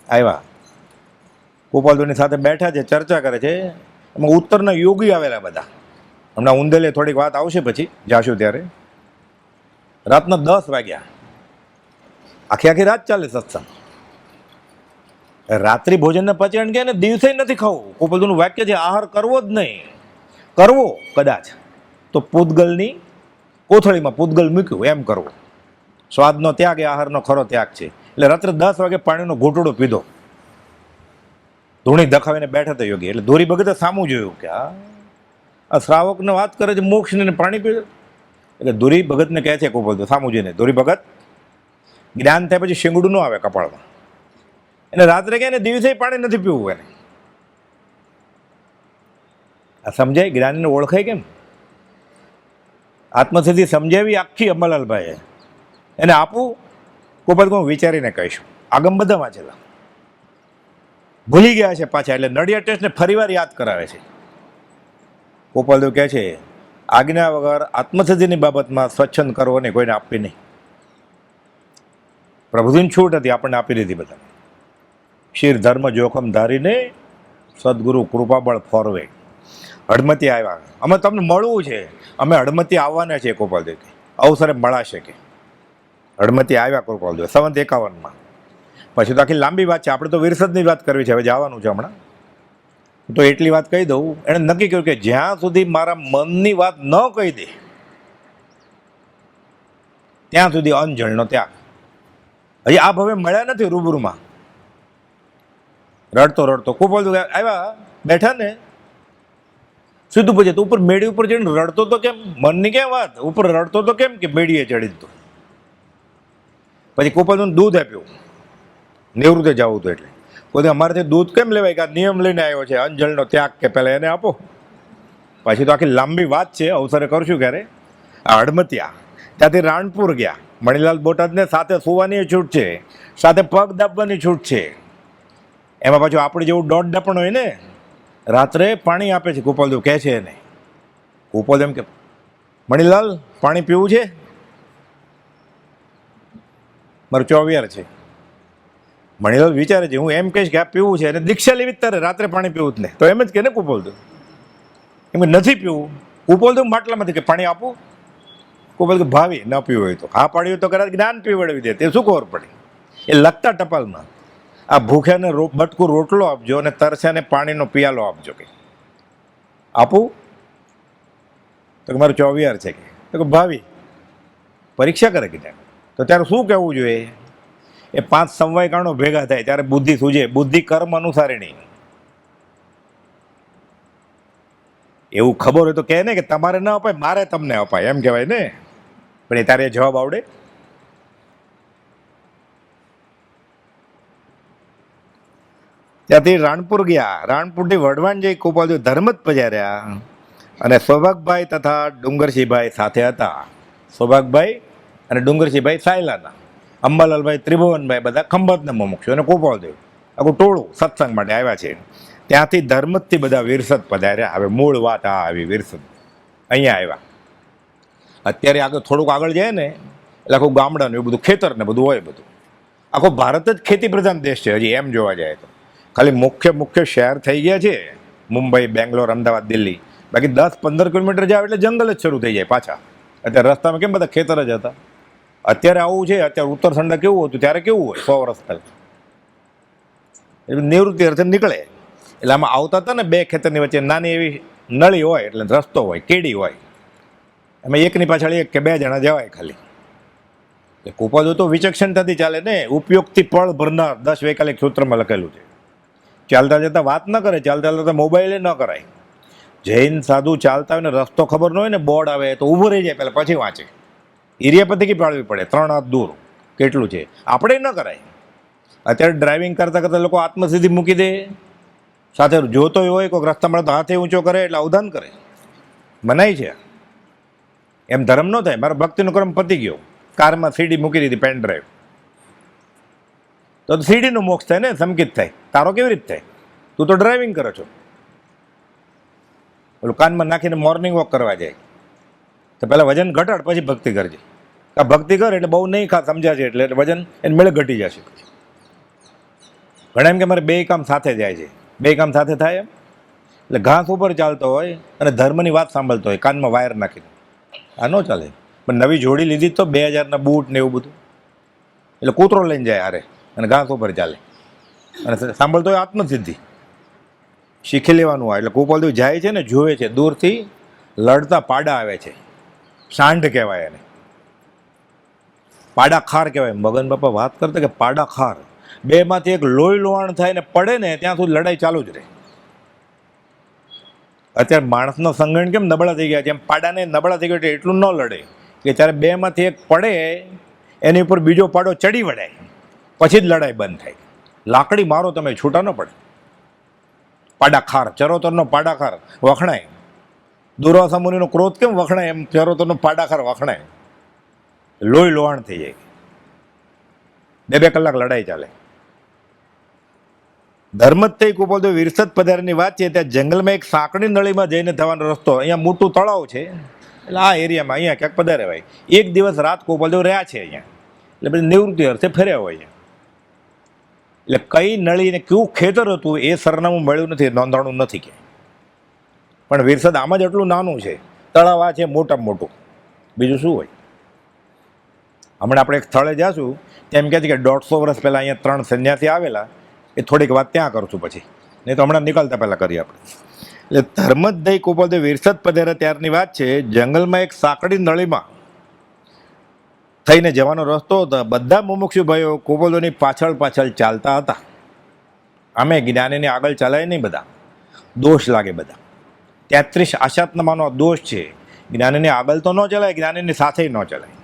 આવ્યા ગોપાલદેવની સાથે બેઠા છે, ચર્ચા કરે છે. એમાં ઉત્તરના યોગી આવેલા બધા. હમણાં ઊંધેલે થોડીક વાત આવશે પછી જાશું ત્યારે. રાતના 10 વાગ્યા, આખી રાત ચાલે સત્સંગ. રાત્રિ ભોજનને પચે કે ને દિવસે નથી ખાવું. ગોપાલદેવનું વાક્ય છે આહાર કરવો જ નહીં. કરવો કદાચ તો પૂતગલની કોથળીમાં પૂતગલ મૂક્યું એમ કરવો. સ્વાદનો ત્યાગ એ આહારનો ખરો ત્યાગ છે. એટલે રાત્રે 10 વાગે પાણીનો ઘૂંટડો પીધો, ધૂણી દખાવીને બેઠા હતા યોગી. એટલે ધોરી ભગતે સામું જોયું કે આ શ્રાવકને વાત કરે છે મોક્ષને પાણી પીવે. એટલે ધોરી ભગતને કહે છે ગોપાલદેવ સામું જોઈને, ધોરી ભગત જ્ઞાન થાય પછી શિંગડું ન આવે કપાળમાં. એને રાત્રે કહે ને દિવસે પાણી નથી પીવું એને. આ સમજાય? જ્ઞાનીને ઓળખાય કેમ? આત્મસિદ્ધિ સમજાવી આખી અંબાલાલભાઈએ. એને આપું ગોપાલદેવ હું વિચારીને કહીશું. આગમ બધા વાંચેલા ભૂલી ગયા છે પાછા. એટલે નડિયાદ ટેસ્ટને ફરીવાર યાદ કરાવે છે. ગોપાલદેવ કહે છે આજ્ઞા વગર આત્મસિદ્ધિની બાબતમાં સ્વચ્છંદ કરવો ને કોઈને આપવી નહીં. પ્રભુજીની છૂટ હતી, આપણને આપી દીધી બધાને. શિર ધર્મ જોખમ ધારીને સદગુરુ કૃપાબળ ફોરવે. હડમતી આવ્યા, અમે તમને મળવું છે, અમે હડમતી આવવાના છીએ. ગોપાલદેવ અવસરે મળાશે કે હડમતી આવ્યા ગોપાલદેવ 51. પછી તો આખી લાંબી વાત છે, આપણે તો વિરસદની વાત કરવી છે, હવે જવાનું છે હમણાં. તો એટલી વાત કહી દઉં. એણે નક્કી કર્યું કે જ્યાં સુધી મારા મનની વાત ન કહી દે ત્યાં સુધી અંજળનો ત્યાગ. હજી આ ભવે મળ્યા નથી રૂબરૂમાં. રડતો રડતો ગોપાલદેવ આવ્યા, બેઠા ને સીધું પૂછે તો ઉપર મેળી ઉપર જઈને રડતો તો કેમ? મનની કેમ વાત? ઉપર રડતો તો કેમ કે મેળીએ ચડી દીધું. પછી ગોપાલદેવને દૂધ આપ્યું, નિવૃત્તે જવું હતું એટલે. કોઈ અમારેથી દૂધ કેમ લેવાય કે આ નિયમ લઈને આવ્યો છે અંજળનો ત્યાગ, કે પહેલાં એને આપો. પછી તો આખી લાંબી વાત છે, અવસરે કરશું ક્યારે. આ હડમતિયા ત્યાંથી રાણપુર ગયા. મણીલાલ બોટાદને સાથે સુવાની છૂટ છે, સાથે પગ દાબવાની છૂટ છે. એમાં પાછું આપણે જેવું દોઢ ડપણ હોય ને, રાત્રે પાણી આપે છે. ગોપાલદેવ કહે છે એને, ગોપાલદેવ એમ કે મણીલાલ પાણી પીવું છે? મારું 24 છે. મણીલાલ વિચારે છે હું એમ કહીશ કે આ પીવું છે અને દીક્ષા લેવી જ તારે, રાત્રે પાણી પીવું જ નહીં. તો એમ જ કે ને ગોપાલદેવ એમ નથી પીવું. ગોપાલદેવ માટલામાંથી કે પાણી આપું? ગોપાલદેવ ભાવી ન પીવું હોય તો હા પાડ્યું તો કદાચ જ્ઞાન પીવડાવી દે. તે શું ખબર પડી? એ લખતા ટપાલમાં આ ભૂખ્યાને બટકું રોટલો આપજો અને તરસ્યાને પાણીનો પિયાલો આપજો. કે આપું? તો મારું 24 છે. કે ભાવી પરીક્ષા કરે કે તો ત્યારે શું કહેવું જોઈએ? એ 5 સમવાય કારણો ભેગા થાય ત્યારે બુદ્ધિ સૂજે. બુદ્ધિ કર્મ અનુસારીણી. એવું ખબર હોય તો કહે ને કે તમારે ન અપાય, મારે તમને અપાય, એમ કહેવાય ને. પણ એ તારે જવાબ આવડે? ત્યાંથી રાણપુર ગયા. રાણપુરથી વઢવાણ જઈ ગોપાલદેવ ધર્મ જ પજાર્યા. અને સૌભાગભાઈ તથા ડુંગરસિંહભાઈ સાથે હતા. સૌભાગભાઈ અને ડુંગરસિંહભાઈ સાયલાના, અંબાલાલભાઈ ત્રિભુવનભાઈ બધા ખંભાતના મુમુક્ષુ અને ગોપાલદેવ આખું ટોળું સત્સંગ માટે આવ્યા છે. ત્યાંથી ધર્મથી બધા વિરસદ પધાર્યા. હવે મૂળ વાત આ આવી વિરસદ અહીંયા આવ્યા. અત્યારે આગળ થોડુંક આગળ જાય ને એટલે આખું ગામડાનું એવું બધું ખેતર ને બધું હોય. બધું આખો ભારત જ ખેતી પ્રધાન દેશ છે હજી એમ જોવા જાય તો. ખાલી મુખ્ય શહેર થઈ ગયા છે મુંબઈ, બેંગ્લોર, અમદાવાદ, દિલ્હી. બાકી 10-15 કિલોમીટર જાવ એટલે જંગલ જ શરૂ થઈ જાય પાછા. અત્યારે રસ્તામાં કેમ બધા ખેતર જ હતા. અત્યારે આવું છે. અત્યારે ઉત્તરખંડ કેવું હતું ત્યારે કેવું હોય 100 વર્ષ પહેલાં. એટલે નિવૃત્તિ અર્થે નીકળે એટલે આમાં આવતા હતા ને 2 ખેતરની વચ્ચે નાની એવી નળી હોય એટલે રસ્તો હોય, કેડી હોય. એમાં એકની પાછળ એક કે 2 જણા જવાય ખાલી. એટલે ગોપાલદેવ તો વિચક્ષણતાથી ચાલે ને. ઉપયોગથી પળ ભરનાર 10 વૈકાલિક સૂત્રમાં લખેલું છે. ચાલતા જતા વાત ન કરે, ચાલતા ચાલતા મોબાઈલે ન કરાય. જૈન સાધુ ચાલતા હોય ને રસ્તો ખબર ન હોય ને બોર્ડ આવે તો ઊભો રહી જાય પહેલાં, પછી વાંચે. એરિયા પથકી પાડવી પડે 3 હાથ દૂર કેટલું છે. આપણે ન કરાય. અત્યારે ડ્રાઇવિંગ કરતાં કરતાં લોકો આત્મસિદ્ધિ મૂકી દે. સાથે જોતો હોય કોઈક રસ્તા મળે તો હાથે ઊંચો કરે એટલે અવધાન કરે. મનાય છે. એમ ધર્મ ન થાય. મારો ભક્તિનો ક્રમ પતી ગયો, કારમાં સીડી મૂકી દીધી, પેન ડ્રાઈવ, તો સીડીનો મોક્ષ થાય ને, સંકિત થાય. તારો કેવી રીતે થાય? તું તો ડ્રાઇવિંગ કરો છો. પેલું કાનમાં નાખીને મોર્નિંગ વોક કરવા જાય તો પહેલાં વજન ઘટાડ, પછી ભક્તિ કરજે. આ ભક્તિ કર એટલે બહુ નહીં સમજ્યા છે એટલે વજન એને મેળે ઘટી જશે. ઘણા એમ કે મારે બે કામ સાથે જાય છે. બે કામ સાથે થાય એમ? એટલે ઘાસ ઉપર ચાલતો હોય અને ધર્મની વાત સાંભળતો હોય, કાનમાં વાયર નાખીને, આ ન ચાલે. પણ નવી જોડી લીધી તો 2000ના બૂટ ને એવું બધું, એટલે કૂતરો લઈને જાય હારે અને ઘાસ ઉપર ચાલે અને સાંભળતો હોય આત્મસિદ્ધિ. શીખી લેવાનું હોય. એટલે ગોપાલદેવ જાય છે ને, જોવે છે દૂરથી લડતા પાડા આવે છે, સાંઢ કહેવાય એને, પાડા ખાર કહેવાય. મગન બાપા વાત કરતા કે પાડા ખાર, બેમાંથી એક લોહી લોહાણ થાય ને પડે ને ત્યાં સુધી લડાઈ ચાલુ જ રહે. અત્યારે માણસનો સંગઠન કેમ નબળા થઈ ગયા છે, એમ પાડાને નબળા થઈ ગયા એટલું ન લડે કે ત્યારે બેમાંથી એક પડે એની ઉપર બીજો પાડો ચડી વળાય, પછી જ લડાઈ બંધ થાય. લાકડી મારો તમે, છૂટા ન પડે. પાડાખાર, ચરોતરનો પાડાખાર વખણાય. દુર્વાસા મુનિનો ક્રોધ કેમ વખણાય, એમ ચરોતરનો પાડાખાર વખણાય. લોહી લોહાણ થઈ જાય, 2-2 કલાક લડાઈ ચાલે. ધર્મ જ થઈ ગોપાલદેવ વિરસદ પધારની વાત છે. ત્યાં જંગલમાં એક સાંકડી નળીમાં જઈને થવાનો રસ્તો, અહીંયા મોટું તળાવ છે એટલે આ એરિયામાં અહીંયા ક્યાંક પધારે ભાઈ. એક દિવસ રાત ગોપાલદેવ રહ્યા છે અહીંયા, એટલે પછી નિવૃત્તિ અર્થે ફર્યા હોય અહીંયા. એટલે કઈ નળી ને કેવું ખેતર હતું એ સરનામું મળ્યું નથી, નોંધાણું નથી કે. પણ વિરસદ આમ જ એટલું નાનું છે, તળાવ આ છે મોટામાં મોટું, બીજું શું હોય. હમણાં આપણે એક સ્થળે જાશું, તેમ કહે છે કે 150 વર્ષ પહેલાં અહીંયા 3 સંન્યાસી આવેલા, એ થોડીક વાત ત્યાં કરશું પછી, નહીં તો હમણાં નીકળતા પહેલાં કરીએ આપણે. એટલે ધર્મદય ગોપાલદેવ વિરસદ પધારે ત્યારની વાત છે. જંગલમાં એક સાંકડી નળીમાં થઈને જવાનો રસ્તો હતો. બધા મુમુક્ષુ ભાઈઓ ગોપાલદેવની પાછળ પાછળ ચાલતા હતા. અમે જ્ઞાનીને આગળ ચલાય નહીં, બધા દોષ લાગે. બધા 33 આશાત્માનો દોષ છે. જ્ઞાનીને આગળ તો ન ચલાય, જ્ઞાનીની સાથે ન ચલાય.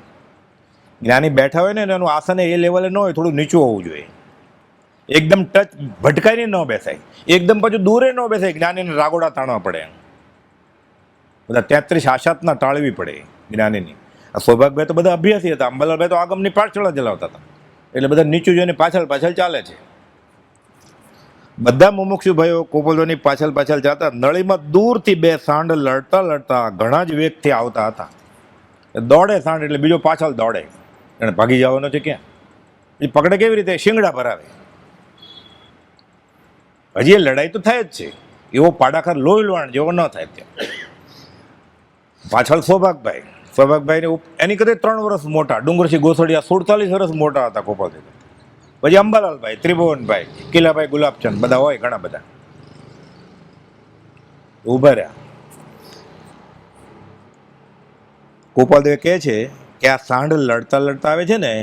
જ્ઞાની બેઠા હોય ને એનું આસન એ લેવલે ન હોય, થોડું નીચું હોવું જોઈએ. એકદમ ટચ ભટકાઈને ન બેસાય, એકદમ પાછું દૂરે ન બેસાય, જ્ઞાનીને રાગોડા તાણવા પડે. બધા 33 આશાતના ટાળવી પડે જ્ઞાનીની. આ સૌભાગભાઈ તો બધા અભ્યાસી હતા, અંબાલાલભાઈ તો આગમની પાછળ ચલાવતા હતા, એટલે બધા નીચું જોઈને પાછળ પાછળ ચાલે છે. બધા મુમુક્ષુ ભાઈઓ ગોપાલદેવની પાછળ પાછળ ચાલતા. નળીમાં દૂરથી 2 સાંઢ લડતા લડતા ઘણા જ વેગથી આવતા હતા. દોડે સાંઢ એટલે બીજો પાછળ દોડે, એને ભાગી જવાનો છે ક્યાં? એ પકડે કેવી રીતે? શિંગડા ભરાવે. હજી એ લડાઈ તો થાય જ છે, એવો પાડાખાર લોહી લોહાણ જેવો ન થાય ત્યાં. પાછળ સૌભાગભાઈને એની કદાચ 3 વર્ષ મોટા, ડુંગરસિંહ ગોસડિયા 47 વર્ષ મોટા હતા ગોપાલદેવ. પછી અંબાલાલભાઈ, ત્રિભુવનભાઈ, કિલાભાઈ, ગુલાબચંદ, બધા હોય ઘણા બધા ઉભા રહ્યા. ગોપાલદેવ કહે છે કે આ સાંઢ લડતા લડતા આવે છે ને,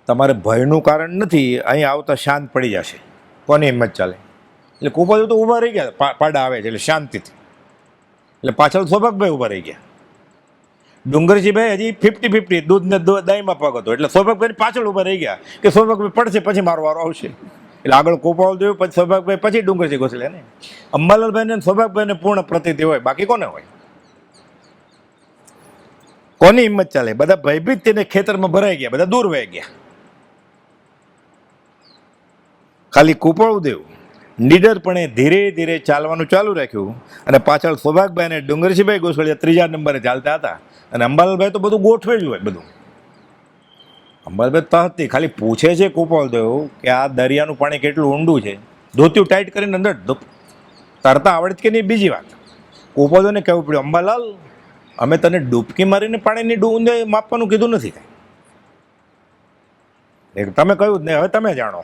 તમારે ભયનું કારણ નથી, અહીં આવતા શાંત પડી જશે. કોની હિંમત ચાલે? એટલે ગોપાલદેવ તો ઊભા રહી ગયા, પાડા આવે છે એટલે શાંતિથી. એટલે પાછળ સૌભાગભાઈ ઊભા રહી ગયા. ડુંગરજીભાઈ હજી 50-50 દૂધને દહીંમાં પગ હતો, એટલે સૌભાગભાઈ પાછળ ઊભા રહી ગયા કે સૌભાગભાઈ પડશે પછી મારો વારો આવશે. એટલે આગળ ગોપાલદેવ, પછી સૌભાગભાઈ, પછી ડુંગરજી ગોસલે ને. અંબાલાલભાઈને સૌભાગભાઈને પૂર્ણ પ્રતિતિ હોય, બાકી કોને હોય? કોની હિંમત ચાલે? બધા ભયભીત તેને ખેતરમાં ભરાઈ ગયા, બધા દૂર વહી ગયા. ખાલી ગોપાલદેવ નીડરપણે ધીરે ધીરે ચાલવાનું ચાલુ રાખ્યું. અને પાછળ સૌભાગભાઈ અને ડુંગરજીભાઈ ગોસળિયા 3જા નંબરે ચાલતા હતા. અને અંબાલાલભાઈ તો બધું ગોઠવે જ હોય બધું. અંબાલાલભાઈ તહતી ખાલી પૂછે છે ગોપાલદેવ કે આ દરિયાનું પાણી કેટલું ઊંડું છે. ધોતિયું ટાઈટ કરીને અંદર તરતા આવડે કે નહીં બીજી વાત. ગોપાલદેવને કહેવું પડ્યું, અંબાલાલ અમે તને ડૂબકી મારીને પાણીની ઊંડાઈ માપવાનું કીધું નથી. તમે કહ્યું જ નહીં, હવે તમે જાણો,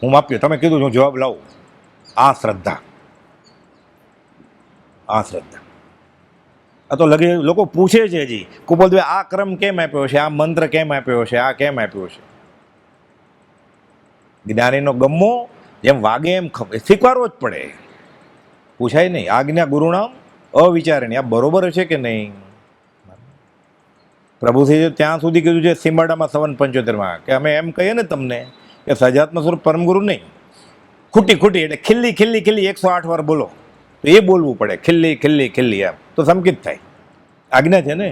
હું માપ્યો, તમે કીધું હું જવાબ લાવું. આ શ્રદ્ધા. આ તો લગે લોકો પૂછે છે હજી ગોપાલદેવે આ ક્રમ કેમ આપ્યો છે, આ મંત્ર કેમ આપ્યો છે, આ કેમ આપ્યો છે. જ્ઞાનીનો ગમ્મો જેમ વાગે એમ સ્વીકારવો જ પડે, પૂછાય નહીં. આજ્ઞા ગુરુનામ અવિચારણી, આ બરોબર છે કે નહીં? પ્રભુશ્રી ત્યાં સુધી કીધું છે સીમાડામાં 75માં કે અમે એમ કહીએ ને તમને કે સજાત્મ સ્વરૂપ પરમગુરુ નહીં, ખૂટી એટલે ખીલ્લી 108 વાર બોલો, તો એ બોલવું પડે, ખિલ્લી ખિલ્લી ખિલ્લી, એમ તો સંકિત થાય. આજ્ઞા છે ને.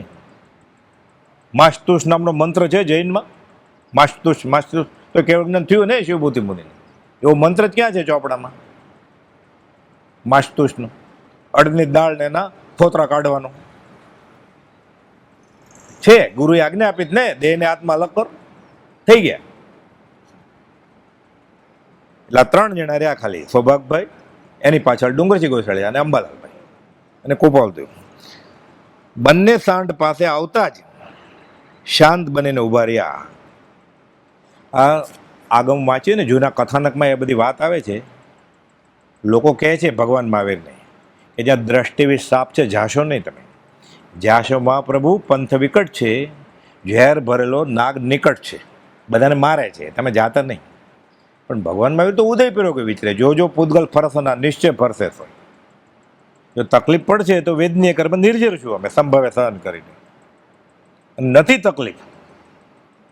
માસ્તુષ નામનો મંત્ર છે જૈનમાં. માસ્તુષ માસ્તુષ તો કેવળ જ્ઞાન થયું ને શિવભૂતિ મુનિને. એવો મંત્ર જ ક્યાં છે ચોપડામાં માસ્તુષનો? અડદની દાળ ને એના ફોતરા કાઢવાનો છે. ગુરુએ આજ્ઞા આપી ને, દેહને આત્મા અલગ કરો, થઈ ગયા. એટલે 3 જણા રહ્યા ખાલી, સૌભાગભાઈ, એની પાછળ ડુંગરજી ગોસાળિયા અને અંબાલાલભાઈ અને કુપાલદેવ. બંને સાંઢ પાસે આવતા જ શાંત બનીને ઉભા રહ્યા. આ આગમ વાંચીએ ને જૂના કથાનકમાં એ બધી વાત આવે છે. લોકો કહે છે ભગવાન મહાવીરને કે જ્યાં દ્રષ્ટિ સાપ છે, જાશો નહીં તમે. જાશો મહાપ્રભુ, પંથ વિકટ છે, ઝેર ભરેલો નાગ નિકટ છે, બધાને મારે છે, તમે જાતા નહીં. પણ ભગવાન મહાવીર તો ઉદય પેરો કે વિચરે, જો પૂતગલ ફરસના નિશ્ચય ફરશે. જો તકલીફ પડશે તો વેદનીય કર્મ નિર્જર છું અમે, સંભવે સહન કરીને. નથી તકલીફ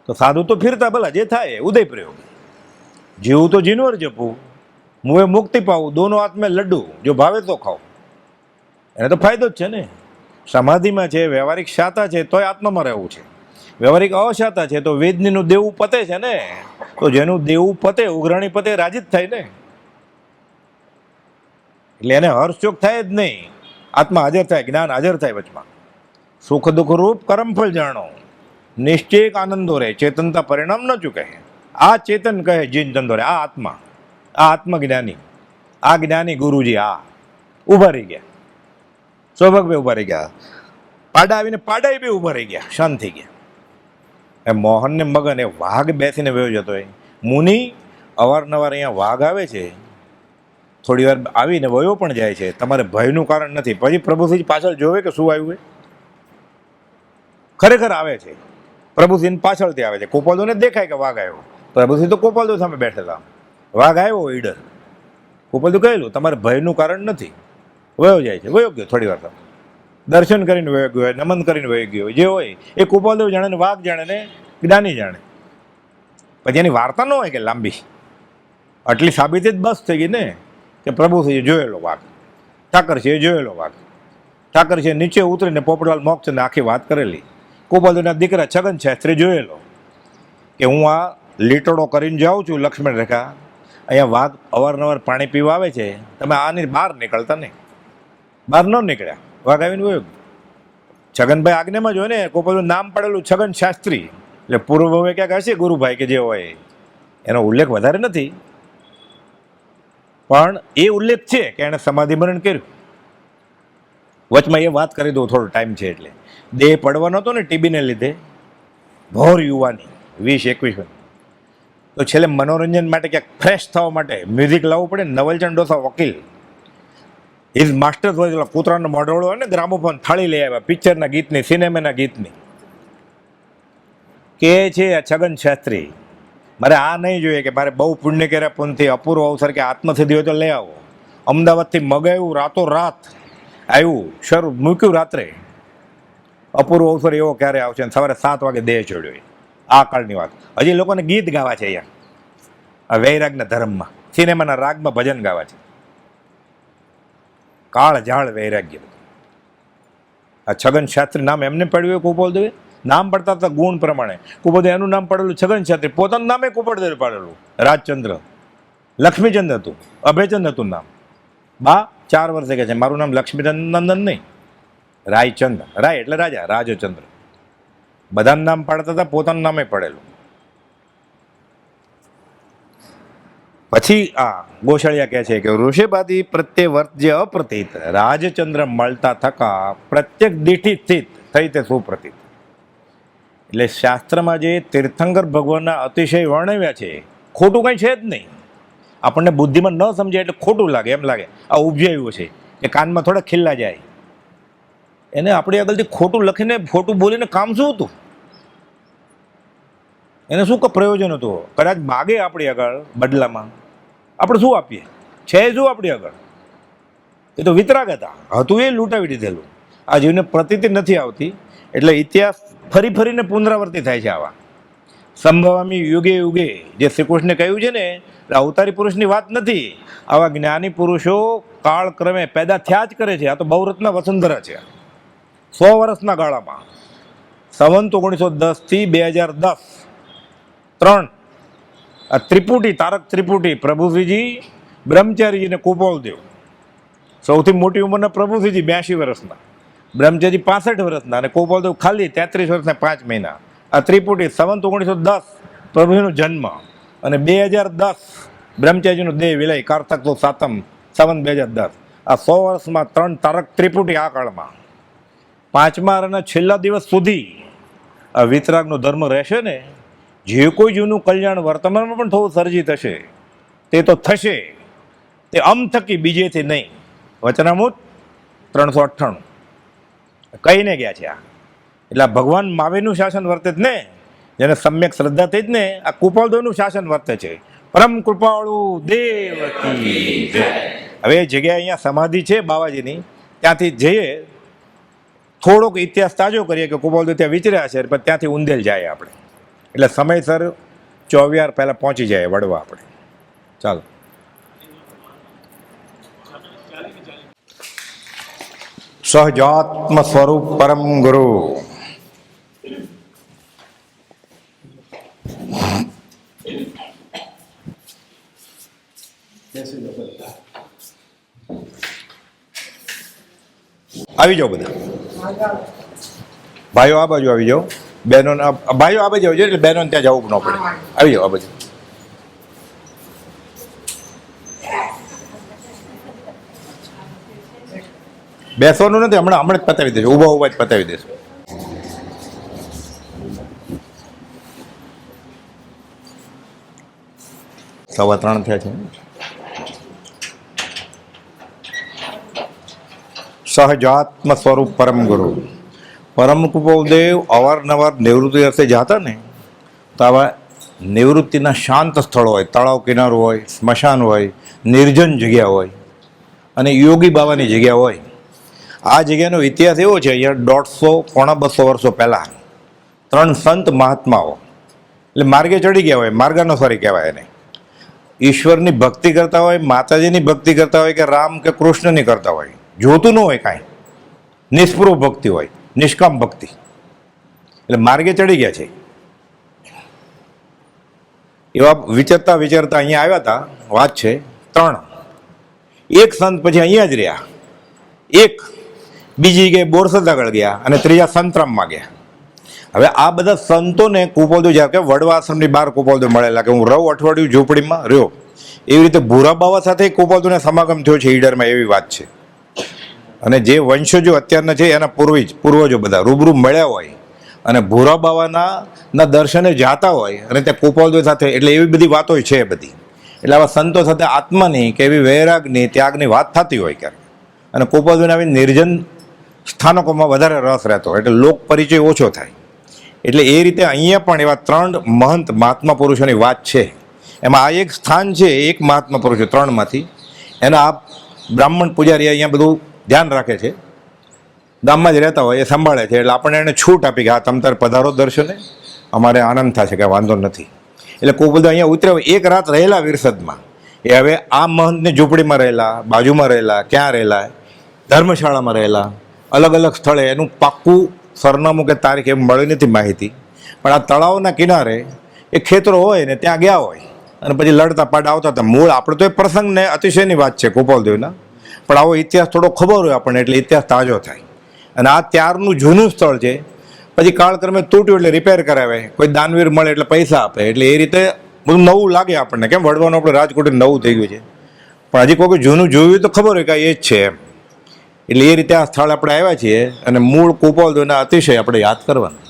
તો સાધુ તો ફિરતા ભલા, જે થાય ઉદય પ્રયોગ. જીવું તો જીનવર જપવું, મુએ મુક્તિ પાવું, દોનો હાથ મેં લડ્ડુ, જો ભાવે તો ખાઓ. એને તો ફાયદો જ છે ને. સમાધિમાં છે, વ્યવહારિક શાતા છે, તોય આત્મામાં રહેવું છે. વ્યવહારિક અશાતા છે તો વેદનીનું દેવું પતે છે ને. તો જેનું દેવું પતે, ઉઘરાણી પતે, રાજી જ થાય ને. એટલે એને હર્ષચોક થાય જ નહીં. આત્મા હાજર થાય, જ્ઞાન હાજર થાય વચમાં. સુખ દુઃખ રૂપ કર્મફળ જાણો, નિશ્ચિક આનંદો રહે, ચેતનતા પરિણામ ન ચૂકે. આ ચેતન કહે જીન ચંદો રે, આ આત્મા, આ આત્મજ્ઞાની, આ જ્ઞાની ગુરુજી. આ ઉભા રહી ગયા, સૌભાગભાઈ ઉભા રહી ગયા, પાડા આવીને પાડાઈ બી ઉભા રહી ગયા, શાંત થઈ ગયા. એ મોહનને મગન એ વાઘ બેસીને વયો જતો હોય. મુનિ અવારનવાર અહીંયા વાઘ આવે છે, થોડી વાર આવીને વયો પણ જાય છે. તમારે ભયનું કારણ નથી. પછી પ્રભુસિંહ પાછળ જોવે કે શું આવ્યું હોય. ખરેખર આવે છે, પ્રભુસિંહ પાછળથી આવે છે. કોપાલદોને દેખાય કે વાઘ આવ્યો. પ્રભુસિંહ તો કોપાલદો સામે બેઠા હતા. વાઘ આવ્યો ઈડર. કોપાલદો કહેલું તમારે ભયનું કારણ નથી. વયો જાય છે, વયો ગયો. થોડી વાર દર્શન કરીને વયો ગયો હોય, નમન કરીને વયો ગયો જે હોય એ કુપાલદેવ જાણે ને વાઘ જાણે ને જ્ઞાની જાણે. પછી એની વાર્તા ન હોય કે લાંબી. આટલી સાબિતી જ બસ થઈ ગઈ ને કે પ્રભુસિંહે જોયેલો વાઘ, ઠાકરસિંહે જોયેલો વાઘ. ઠાકરસિંહે નીચે ઉતરીને પોપટલાલ મોક્ષને આખી વાત કરેલી. કુપાલદેવના દીકરા છગન શાસ્ત્રી જોયેલો કે હું આ લીટડો કરીને જાઉં છું લક્ષ્મણ રેખા, અહીંયા વાઘ અવારનવાર પાણી પીવા આવે છે, તમે આની બહાર નીકળતા નહીં. બહાર ન નીકળ્યા, વાઘ આવીને વયો. છગનભાઈ આજ્ઞામાં જ હોય ને. કોપાલનું નામ પડેલું છગન શાસ્ત્રી, એટલે પૂર્વ હવે ક્યાંક હશે ગુરુભાઈ કે જે હોય. એનો ઉલ્લેખ વધારે નથી, પણ એ ઉલ્લેખ છે કે એણે સમાધિ મરણ કર્યું. વચમાં એ વાત કરી દઉં, થોડો ટાઈમ છે એટલે. દેહ પડવાનો હતો ને ટીબીને લીધે, ભોર યુવાની 20-21, તો છેલ્લે મનોરંજન માટે ક્યાંક ફ્રેશ થવા માટે મ્યુઝિક લાવવું પડે. નવલચંદ ડોસા વકીલ ઇઝ માસ્ટર હોય, કૂતરાનો મોઢોળો હોય ને, ગ્રામોફોન થાળી લઈ આવ્યા પિક્ચરના ગીતની, સિનેમાના ગીતની. કે છે છગન શાસ્ત્રી મારે આ નહીં જોઈએ કે મારે બહુ પુણ્ય કર્યા પુણ્યથી અપૂર્વ અવસર કે આત્મસિદ્ધિ હોય તો લઈ આવો. અમદાવાદથી મગાવ્યું, રાતો રાત આવ્યું, શરૂ મૂક્યું રાત્રે. અપૂર્વ અવસર એવો ક્યારે આવશે? સવારે 7 વાગે દેહ છોડ્યો. આ કાળની વાત. હજી લોકોને ગીત ગાવા છે અહીંયા, આ વૈરાગના ધર્મમાં, સિનેમાના રાગમાં ભજન ગાવા છે. કાળ ઝાળ વૈરાગ્ય. આ છગન શાસ્ત્રી નામ એમને પડ્યું કુપાલદેવે. નામ પડતા હતા ગુણ પ્રમાણે. કુપાલદેવ એનું નામ પડેલું છગન શાસ્ત્રી, પોતાનું નામે કુપાલદેવે પાડેલું. રાજચંદ્ર, લક્ષ્મીચંદ હતું, અભયચંદ હતું નામ. બા 4 વર્ષે કહે છે મારું નામ લક્ષ્મીચંદ નંદન નહીં, રાયચંદ્ર. રાય એટલે રાજા, રાજચંદ્ર. બધાનું નામ પાડતા હતા, પોતાનું નામે પડેલું. પછી આ ગોશાળિયા કહે છે કે ઋષિપાદી પ્રત્યે વર્ત જે અપ્રતીત, રાજચંદ્ર મળતા થકા પ્રત્યેક દીઠી સ્થિત થઈ તે સુપ્રતીત. એટલે શાસ્ત્રમાં જે તીર્થંકર ભગવાનના અતિશય વર્ણવ્યા છે, ખોટું કંઈ છે જ નહીં. આપણને બુદ્ધિમાં ન સમજાય એટલે ખોટું લાગે, એમ લાગે આ ઉપજાયું છે કે કાનમાં થોડા ખીલ્લા જાય. એને આપણી આગળથી ખોટું લખીને ખોટું બોલીને કામ શું હતું? એને શું પ્રયોજન હતું? કદાચ માગે આપણી આગળ બદલામાં, આપણે શું આપીએ? છે શું આપણી આગળ? એ તો વિતરાગ હતા, હતું એ લૂંટાવી દીધેલું. આ જીવને પ્રતીતિ નથી આવતી, એટલે ઇતિહાસ ફરી ફરીને પુનરાવર્તિત થાય છે. આવા સંભવામી યુગે યુગે જે શ્રી કૃષ્ણે કહ્યું છે ને, અવતારી પુરુષની વાત નથી. આવા જ્ઞાની પુરુષો કાળક્રમે પેદા થયા જ કરે છે. આ તો બહુરત્ન વસુંધરા છે. 100 વર્ષના ગાળામાં સંવંત 1910 થી 2010 3 આ ત્રિપુટી, તારક ત્રિપુટી, પ્રભુશ્રીજી, બ્રહ્મચારીજી ને કુપાલદેવ. સૌથી મોટી ઉંમરના પ્રભુશ્રીજી 82 વર્ષના, બ્રહ્મચારી 65 વર્ષના અને કુપાલદેવ ખાલી 33 વર્ષના 5 મહિના. આ ત્રિપુટી સંવંત 1910 પ્રભુજીનો જન્મ અને 2010 બ્રહ્મચારીજીનો દેહ વિલય, કારતક તો સાતમ સંવંત 2010. આ 100 વર્ષમાં 3 તારક ત્રિપુટી આ કાળમાં. 5મા અને છેલ્લા દિવસ સુધી આ વિતરાગનો ધર્મ રહેશે ને, જે કોઈ જીવનું કલ્યાણ વર્તમાનમાં પણ થોડું સર્જિત હશે તે તો થશે, તે અમ થકી બીજેથી નહીં. વચનામૃત 398 કહીને ગયા છે આ. એટલે આ ભગવાન મહાવીરનું શાસન વર્તે જ ને, જેને સમ્યક શ્રદ્ધા થઈ જ ને, આ કૃપાળુદેવનું શાસન વર્તે છે. પરમ કૃપાળુ દેવ કી જય. હવે એ જગ્યાએ અહીંયા સમાધિ છે બાવાજીની, ત્યાંથી જઈએ, થોડોક ઇતિહાસ તાજો કરીએ કે કૃપાળુદેવ ત્યાં વિચર્યા છે, પણ ત્યાંથી ઉંદેલ જાય આપણે, એટલે સમયસર 24 પહેલાં પહોંચી જાય વડવા આપણે. ચાલો. સહજાત્મ સ્વરૂપ પરમ ગુરુ. આવી જાઓ બધા ભાઈઓ, આ બાજુ આવી જાઓ. બહેનો, ભાઈઓ આ બાજુ આવજો, એટલે બહેનોને ત્યાં જવું ન પડે. આવી જાઓ આ બાજુ. બેસવાનું નથી, હમણાં જ પતાવી દેશું, ઊભા જ પતાવી દેશું. સવા 3 થયા છે. સહજાત્મ સ્વરૂપ પરમ ગુરુ. પરમ કૃપાળુદેવ અવારનવાર નિવૃત્તિ અર્થે જતા ને, તો આવા નિવૃત્તિના શાંત સ્થળો હોય, તળાવ કિનારો હોય, સ્મશાન હોય, નિર્જન જગ્યા હોય અને યોગી બાવાની જગ્યા હોય. આ જગ્યાનો ઇતિહાસ એવો છે, અહીંયા 150 પોણા 200 વર્ષો પહેલાં 3 સંત મહાત્માઓ, એટલે માર્ગે ચડી ગયા હોય, માર્ગાનુસારી કહેવાય એને, ઈશ્વરની ભક્તિ કરતા હોય, માતાજીની ભક્તિ કરતા હોય કે રામ કે કૃષ્ણની કરતા હોય, જોતું ન હોય કાંઈ, નિષ્પૃહ ભક્તિ હોય, નિષ્કામ ભક્તિ, એટલે માર્ગે ચડી ગયા છે. એવા વિચરતા વિચરતા અહીંયા આવ્યા હતા. વાત છે 3. એક સંત પછી અહીંયા જ રહ્યા, એક બીજી જગ્યાએ બોરસદ આગળ ગયા અને ત્રીજા સંતરામમાં ગયા. હવે આ બધા સંતોને કૃપાળુદેવ જ્યારે કે વડવા આશ્રમની બહાર કૃપાળુદેવ મળેલા, કે હું રહું અઠવાડિયું ઝૂંપડીમાં રહ્યો, એવી રીતે ભૂરા બાવા સાથે કૃપાળુદેવને સમાગમ થયો છે ઈડરમાં, એવી વાત છે. અને જે વંશજો અત્યારના છે એના પૂર્વજો બધા રૂબરૂ મળ્યા હોય અને ભૂરા બાવાના દર્શને જાતા હોય અને ત્યાં કૃપાળુદેવ સાથે, એટલે એવી બધી વાતો છે બધી. એટલે આવા સંતો સાથે આત્માની કે એવી વૈરાગની, ત્યાગની વાત થતી હોય ક્યારેક. અને કૃપાળુદેવને આવી નિર્જન સ્થાનકોમાં વધારે રસ રહેતો, એટલે લોક પરિચય ઓછો થાય. એટલે એ રીતે અહીંયા પણ એવા 3 મહંત મહાત્મા પુરુષોની વાત છે. એમાં આ એક સ્થાન છે, એક મહાત્મા પુરુષો 3માંથી, એના આ બ્રાહ્મણ પૂજારી અહીંયા બધું ધ્યાન રાખે છે, ગામમાં જ રહેતા હોય, એ સંભાળે છે. એટલે આપણે એને છૂટ આપી કે હા તમ તારે પધારો દર્શને, અમારે આનંદ થશે, કે વાંધો નથી. એટલે કોઈ બધું અહીંયા ઉતર્યા, એક રાત રહેલા વિરસદમાં. એ હવે આ મહંતની ઝૂંપડીમાં રહેલા, બાજુમાં રહેલા, ક્યાં રહેલા, ધર્મશાળામાં રહેલા, અલગ અલગ સ્થળે, એનું પાક્કું સરનામું કે તારીખ એમ મળી નથી માહિતી. પણ આ તળાવના કિનારે એ ખેતરો હોય ને ત્યાં ગયા હોય અને પછી લડતા પાડા આવતા હતા. મૂળ આપણે તો એ પ્રસંગને અતિશયની વાત છે કૃપાળુદેવના, પણ આવો ઇતિહાસ થોડો ખબર હોય આપણને, એટલે ઇતિહાસ તાજો થાય. અને આ ત્યારનું જૂનું સ્થળ છે, પછી કાળક્રમે તૂટ્યું એટલે રિપેર કરાવે, કોઈ દાનવીર મળે એટલે પૈસા આપે, એટલે એ રીતે બધું નવું લાગે આપણને. કેમ વડવાનું આપણે રાજકોટ નવું થઈ ગયું છે, પણ હજી કોઈ જૂનું જોયું તો ખબર હોય કે એ જ છે એમ. એટલે એ રીતે આ સ્થળ આપણે આવ્યા છીએ અને મૂળ કૃપાળુદેવના અતિશય આપણે યાદ કરવાનું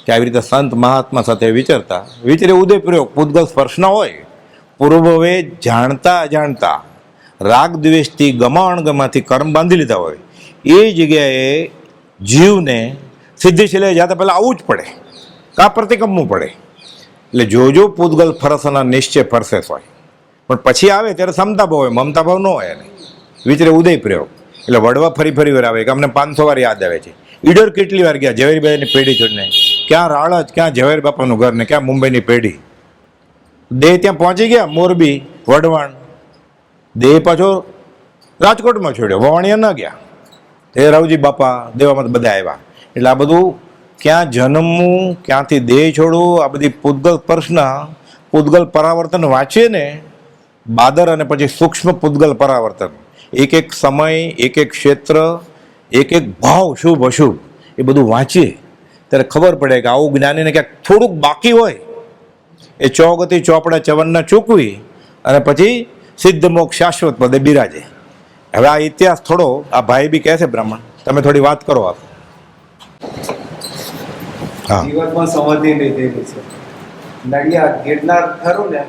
કે આવી રીતે સંત મહાત્મા સાથે વિચરે ઉદયપ્રયોગ પૂતગલ સ્પર્શના હોય, પૂર્વવે જાણતા અજાણતા રાગ દ્વેષથી ગમાણગમાંથી કર્મ બાંધી લીધા હોય, એ જગ્યાએ જીવને સિદ્ધિશીલે જાતા પહેલાં આવવું જ પડે, કાં પ્રતિક્રમવું પડે. એટલે જોજો પૂતગલ ફરસના નિશ્ચય ફરસે હોય, પણ પછી આવે ત્યારે સમતા ભાવ હોય, મમતા ભાવ ન હોય. એને વિચરે ઉદય પ્રયોગ, એટલે વડવા ફરી વાર આવે કે અમને 500 વાર યાદ આવે છે. ઈડર કેટલી વાર ગયા ઝવેરીબાઈની પેઢી છોડીને, ક્યાં રાળજ, ક્યાં ઝવેર બાપાનું ઘર ને ક્યાં મુંબઈની પેઢી. દેહ ત્યાં પહોંચી ગયા, મોરબી, વઢવાણ. દેહ પાછો રાજકોટમાં છોડ્યો, વવાણિયા ન ગયા. એ રાવજી બાપા, દેવામાં બધા આવ્યા. એટલે આ બધું ક્યાં જન્મવું, ક્યાંથી દેહ છોડવું, આ બધી પૂતગલ પ્રશ્ન, પૂતગલ પરાવર્તન વાંચીએ ને બાદર, અને પછી સૂક્ષ્મ પૂતગલ પરાવર્તન, એક એક સમય, એક એક ક્ષેત્ર, એક એક ભાવ, શુભ અશુભ, એ બધું વાંચીએ ત્યારે ખબર પડે કે આવું જ્ઞાનીને ક્યાંક થોડુંક બાકી હોય એ ચોગતિ ચોપડા ચવનના ચૂકવી અને પછી સિદ્ધ મોક્ષ શાશ્વત પદે બિરાજે. હવે આ ઇતિહાસ થોડો આ ભાઈ બી કહે છે બ્રાહ્મણ, તમે થોડી વાત કરો આપ. હા, જીવનમાં સમાધિ લીધેલી છે. નડિયાદ ગિરનાર ખરું ને,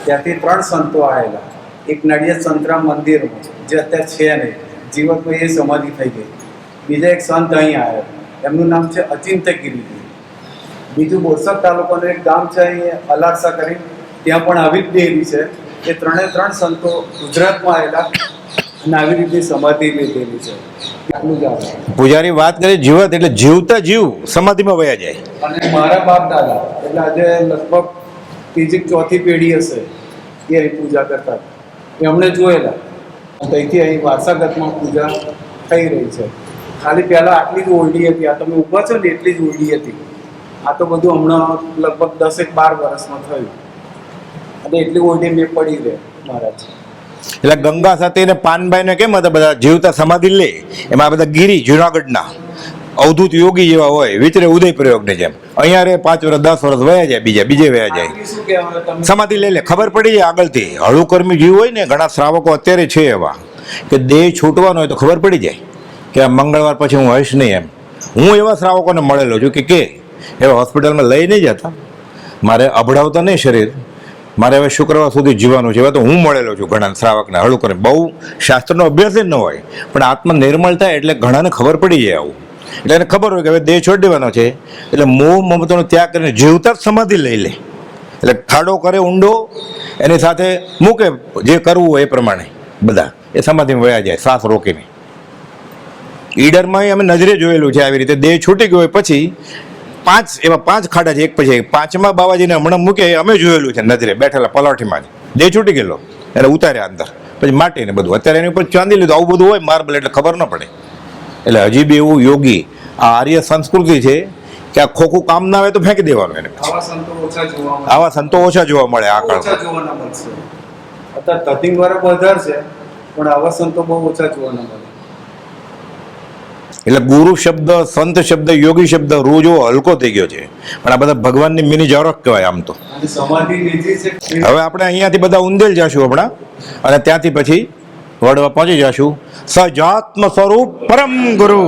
ત્યાંથી 3 સંતો આવેલા. એક નડિયાદ સંતરામ મંદિરમાં, જે અત્યારે છે નહીં, જીવનમાં એ સમાધિ થઈ ગઈ. બીજા એક સંત અહીં આવ્યા, એમનું નામ છે અચિંત્યગીરી. બીજું બોરસદ તાલુકાનું એક ગામ છે અહીં અલારસા કરી, ત્યાં પણ આવી જ દેવી છે. એ 3 સંતો ગુજરાતમાં આવેલા અને આવી રીતે સમાધિ લીધેલી છે. આટલું જ આવે. પૂજારી વાત કરી જીવત એટલે જીવતા જીવ સમાધિમાં વયા જાય. અને મારા બાપ દાદા એટલે આજે લગભગ 3જી કે 4થી પેઢી હશે એ અહીં પૂજા કરતા. એમણે જોયેલા ત્યાંથી અહીં વારસાગતમાં પૂજા થઈ રહી છે. ખાલી પહેલાં આટલી જ ઓરડી હતી, આ તમે ઊભા છો ને એટલી જ ઓરડી હતી. આ તો બધું હમણાં લગભગ 10-12 વર્ષમાં થયું અને એટલી ઓરડી મેં પડી રહે મહારાજ. એટલે ગંગા સતી ને પાનભાઈ ને કેમ હતા બધા જીવતા સમાધિ લે, એમાં બધા ગીરી જુનાગઢના અવધૂત યોગી જેવા હોય, વિચરે ઉદય પ્રયોગની જેમ. અહીંયા રે 5 વર્ષ 10 વર્ષ વયા જાય, બીજે વયા જાય, શું કહેવાય તમે સમાધિ લે ખબર પડી જાય આગળથી. હળુકર્મી જીવ હોય ને, ઘણા શ્રાવકો અત્યારે છે એવા કે દેહ છૂટવાનો હોય તો ખબર પડી જાય કે આ મંગળવાર પછી હું હશ નહીં એમ. હું એવા શ્રાવકોને મળેલો છું કે એવા હોસ્પિટલમાં લઈ નહીં જતા, મારે અભડાવતા નહીં શરીર, મારે હવે શુક્રવાર સુધી જીવવાનું છે. એવા તો હું મળેલો છું ઘણા શ્રાવકને. હળું કરે, બહુ શાસ્ત્રનો અભ્યાસ જ ન હોય પણ આત્મા નિર્મળ થાય એટલે ઘણાને ખબર પડી જાય આવું. એટલે એને ખબર હોય કે હવે દેહ છોડી દેવાનો છે, એટલે મોહ મમતાનો ત્યાગ કરીને જીવતા જ સમાધિ લઈ લે. એટલે ખાડો કરે ઊંડો, એની સાથે મૂકે જે કરવું હોય એ પ્રમાણે બધા એ સમાધિમાં વયા જાય શ્વાસ રોકીને. ઈડરમાં અમે નજરે જોયેલું છે આવી રીતે. દેહ છૂટી ગયો હોય પછી 5 ખાડા છે, એક પછી એક. 5મા બાવાજીને હમણાં મૂકે અમે જોયેલું છે નજરે બેઠેલા પલાઠીમાં જ. દેહ છૂટી ગયેલો, એને ઉતાર્યા અંદર, પછી માટીને બધું. અત્યારે એની ઉપર ચાંદી લીધું, આવું બધું હોય માર્બલ, એટલે ખબર ન પડે. એટલે હજી બી એવું યોગી આ આર્ય સંસ્કૃતિ છે કે આ ખોખું કામ ના આવે તો ફેંકી દેવાનું એને. આવા સંતો ઓછા જોવા મળે. આવા સંતો ઓછા જોવા મળે આ ઓછા કાળમાં. જોવાના મળશે. અત્યારે ધતિંગ વાળા વધારે છે પણ આવા સંતો બહુ ઓછા જોવાના મળે. એટલે ગુરુ શબ્દ, સંત શબ્દ, યોગી શબ્દ રોજ હલકો થઈ ગયો છે, પણ આ બધા ભગવાનની મિની જરક કહેવાય આમ તો. અને સમાધિ લીધી છે. હવે આપણે અહીંયાથી બધા ઉંદેલ જશું હમણાં, અને ત્યાંથી પછી વડવા પહોંચી જશું. સજાત્મ સ્વરૂપ પરમ ગુરુ.